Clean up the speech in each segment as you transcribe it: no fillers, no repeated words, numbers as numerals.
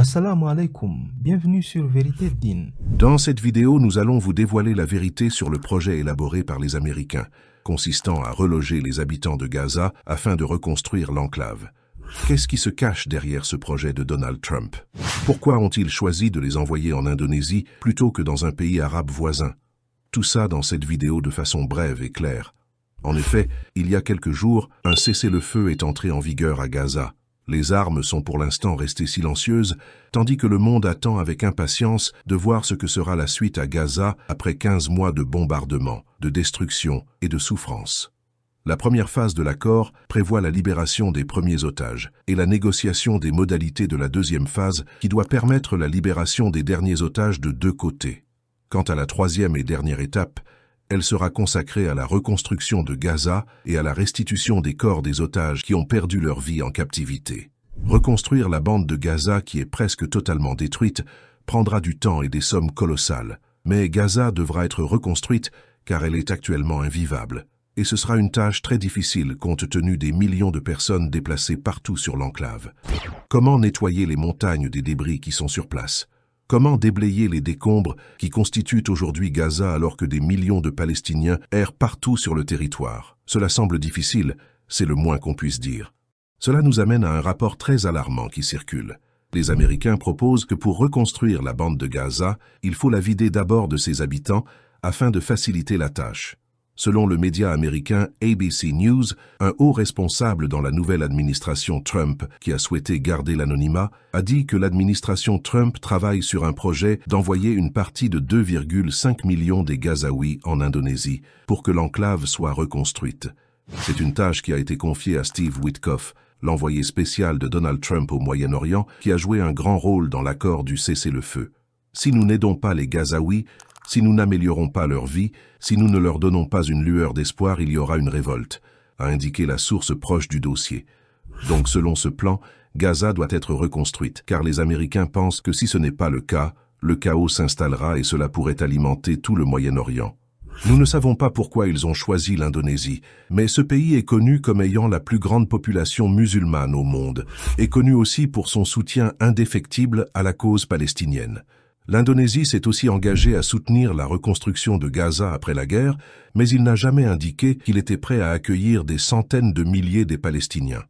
Assalamu alaikum, bienvenue sur Vérité Dine. Dans cette vidéo, nous allons vous dévoiler la vérité sur le projet élaboré par les Américains, consistant à reloger les habitants de Gaza afin de reconstruire l'enclave. Qu'est-ce qui se cache derrière ce projet de Donald Trump? Pourquoi ont-ils choisi de les envoyer en Indonésie plutôt que dans un pays arabe voisin? Tout ça dans cette vidéo de façon brève et claire. En effet, il y a quelques jours, un cessez-le-feu est entré en vigueur à Gaza. Les armes sont pour l'instant restées silencieuses, tandis que le monde attend avec impatience de voir ce que sera la suite à Gaza après 15 mois de bombardements, de destruction et de souffrance. La première phase de l'accord prévoit la libération des premiers otages et la négociation des modalités de la deuxième phase qui doit permettre la libération des derniers otages de deux côtés. Quant à la troisième et dernière étape, elle sera consacrée à la reconstruction de Gaza et à la restitution des corps des otages qui ont perdu leur vie en captivité. Reconstruire la bande de Gaza qui est presque totalement détruite prendra du temps et des sommes colossales, mais Gaza devra être reconstruite car elle est actuellement invivable. Et ce sera une tâche très difficile compte tenu des millions de personnes déplacées partout sur l'enclave. Comment nettoyer les montagnes des débris qui sont sur place? Comment déblayer les décombres qui constituent aujourd'hui Gaza alors que des millions de Palestiniens errent partout sur le territoire? Cela semble difficile, c'est le moins qu'on puisse dire. Cela nous amène à un rapport très alarmant qui circule. Les Américains proposent que pour reconstruire la bande de Gaza, il faut la vider d'abord de ses habitants afin de faciliter la tâche. Selon le média américain ABC News, un haut responsable dans la nouvelle administration Trump, qui a souhaité garder l'anonymat, a dit que l'administration Trump travaille sur un projet d'envoyer une partie de 2,5 millions des Gazaouis en Indonésie pour que l'enclave soit reconstruite. C'est une tâche qui a été confiée à Steve Witkoff, l'envoyé spécial de Donald Trump au Moyen-Orient, qui a joué un grand rôle dans l'accord du cessez-le-feu. Si nous n'aidons pas les Gazaouis, si nous n'améliorons pas leur vie, si nous ne leur donnons pas une lueur d'espoir, il y aura une révolte, a indiqué la source proche du dossier. Donc selon ce plan, Gaza doit être reconstruite, car les Américains pensent que si ce n'est pas le cas, le chaos s'installera et cela pourrait alimenter tout le Moyen-Orient. Nous ne savons pas pourquoi ils ont choisi l'Indonésie, mais ce pays est connu comme ayant la plus grande population musulmane au monde, et connu aussi pour son soutien indéfectible à la cause palestinienne. L'Indonésie s'est aussi engagée à soutenir la reconstruction de Gaza après la guerre, mais il n'a jamais indiqué qu'il était prêt à accueillir des centaines de milliers des Palestiniens.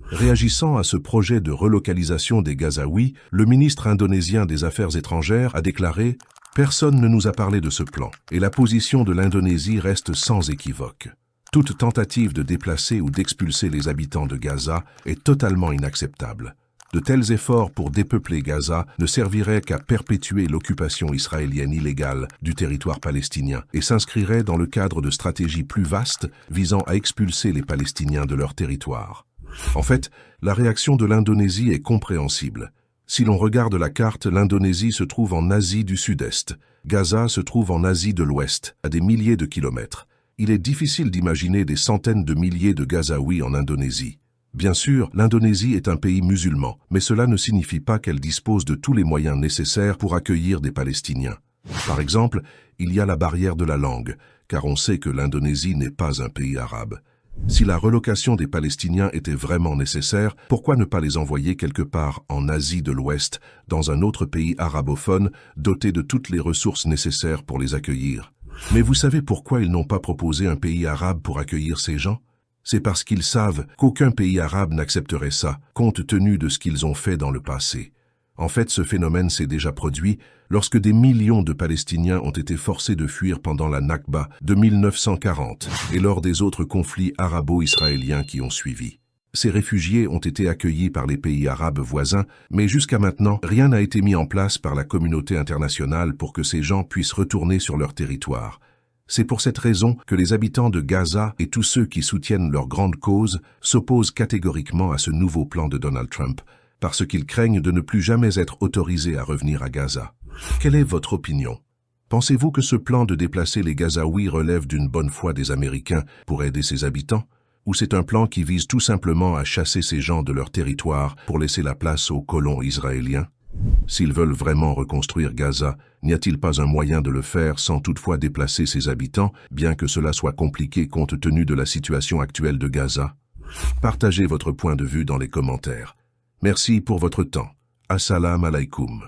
Réagissant à ce projet de relocalisation des Gazaouis, le ministre indonésien des Affaires étrangères a déclaré « Personne ne nous a parlé de ce plan, et la position de l'Indonésie reste sans équivoque. Toute tentative de déplacer ou d'expulser les habitants de Gaza est totalement inacceptable. De tels efforts pour dépeupler Gaza ne serviraient qu'à perpétuer l'occupation israélienne illégale du territoire palestinien et s'inscriraient dans le cadre de stratégies plus vastes visant à expulser les Palestiniens de leur territoire. En fait, la réaction de l'Indonésie est compréhensible. Si l'on regarde la carte, l'Indonésie se trouve en Asie du Sud-Est. Gaza se trouve en Asie de l'Ouest, à des milliers de kilomètres. Il est difficile d'imaginer des centaines de milliers de Gazaouis en Indonésie. Bien sûr, l'Indonésie est un pays musulman, mais cela ne signifie pas qu'elle dispose de tous les moyens nécessaires pour accueillir des Palestiniens. Par exemple, il y a la barrière de la langue, car on sait que l'Indonésie n'est pas un pays arabe. Si la relocation des Palestiniens était vraiment nécessaire, pourquoi ne pas les envoyer quelque part en Asie de l'Ouest, dans un autre pays arabophone, doté de toutes les ressources nécessaires pour les accueillir? Mais vous savez pourquoi ils n'ont pas proposé un pays arabe pour accueillir ces gens? C'est parce qu'ils savent qu'aucun pays arabe n'accepterait ça, compte tenu de ce qu'ils ont fait dans le passé. En fait, ce phénomène s'est déjà produit lorsque des millions de Palestiniens ont été forcés de fuir pendant la Nakba de 1940 et lors des autres conflits arabo-israéliens qui ont suivi. Ces réfugiés ont été accueillis par les pays arabes voisins, mais jusqu'à maintenant, rien n'a été mis en place par la communauté internationale pour que ces gens puissent retourner sur leur territoire. C'est pour cette raison que les habitants de Gaza et tous ceux qui soutiennent leur grande cause s'opposent catégoriquement à ce nouveau plan de Donald Trump, parce qu'ils craignent de ne plus jamais être autorisés à revenir à Gaza. Quelle est votre opinion? Pensez-vous que ce plan de déplacer les Gazaouis relève d'une bonne foi des Américains pour aider ses habitants? Ou c'est un plan qui vise tout simplement à chasser ces gens de leur territoire pour laisser la place aux colons israéliens? S'ils veulent vraiment reconstruire Gaza, n'y a-t-il pas un moyen de le faire sans toutefois déplacer ses habitants, bien que cela soit compliqué compte tenu de la situation actuelle de Gaza? Partagez votre point de vue dans les commentaires. Merci pour votre temps. Assalamu alaikum.